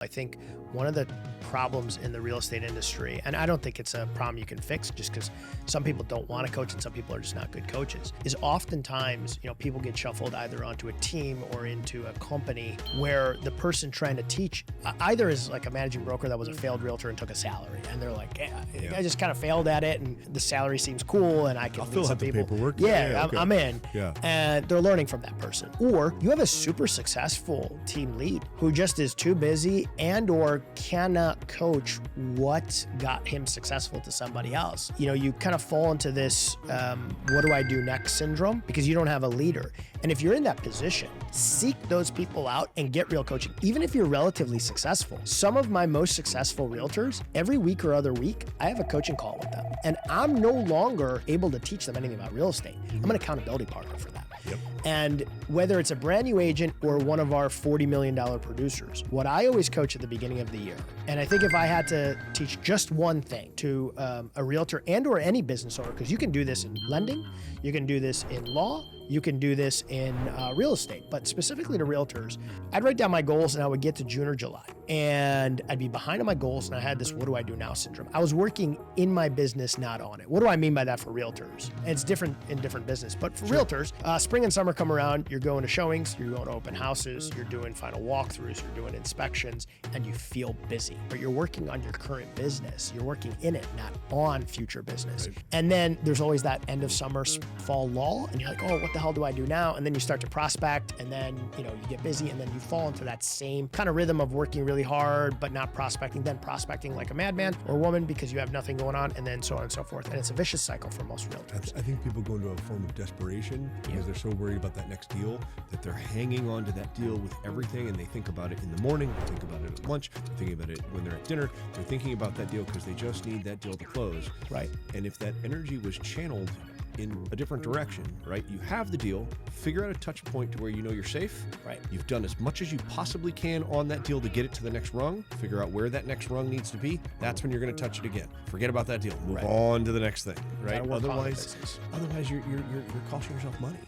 I think one of the problems in the real estate industry, and I don't think it's a problem you can fix just because some people don't want to coach and some people are just not good coaches, is oftentimes, people get shuffled either onto a team or into a company where the person trying to teach either is like a managing broker that was a failed realtor and took a salary, and they're like, I just kind of failed at it, and the salary seems cool, and I can fill out the paperwork. Yeah, okay. I'm in. Yeah. And they're learning from that person. Or you have a super successful team lead who just is too busy and or cannot coach what got him successful to somebody else. You kind of fall into this what do I do next syndrome because you don't have a leader. And if you're in that position, seek those people out and get real coaching. Even if you're relatively successful. Some of my most successful realtors, every week or other week, I have a coaching call with them. And I'm no longer able to teach them anything about real estate. I'm an accountability partner for that. Yep. And whether it's a brand new agent or one of our $40 million producers, what I always coach at the beginning of the year, and I think if I had to teach just one thing to a realtor and or any business owner, because you can do this in lending, you can do this in law, you can do this in real estate, but specifically to realtors, I'd write down my goals and I would get to June or July and I'd be behind on my goals and I had this what do I do now syndrome. I was working in my business, not on it. What do I mean by that for realtors? And it's different in different business, but for realtors, spring and summer come around, you're going to showings, you're going to open houses, you're doing final walkthroughs, you're doing inspections, and you feel busy, but you're working on your current business. You're working in it, not on future business. Right. And then there's always that end of summer, fall lull, and you're like, oh, what the hell do I do now? And then you start to prospect, and then you get busy, and then you fall into that same kind of rhythm of working really hard but not prospecting, then prospecting like a madman or woman because you have nothing going on, and then so on and so forth. And it's a vicious cycle for most realtors. I think people go into a form of desperation because they're so worried about that next deal that they're hanging on to that deal with everything, and they think about it in the morning, they think about it at lunch, they're thinking about it when they're at dinner, they're thinking about that deal because they just need that deal to close. Right. And if that energy was channeled in a different direction, right? You have the deal, figure out a touch point to where you're safe. Right. You've done as much as you possibly can on that deal to get it to the next rung, figure out where that next rung needs to be. That's when you're going to touch it again. Forget about that deal. Move on to the next thing, right? Otherwise you're costing yourself money.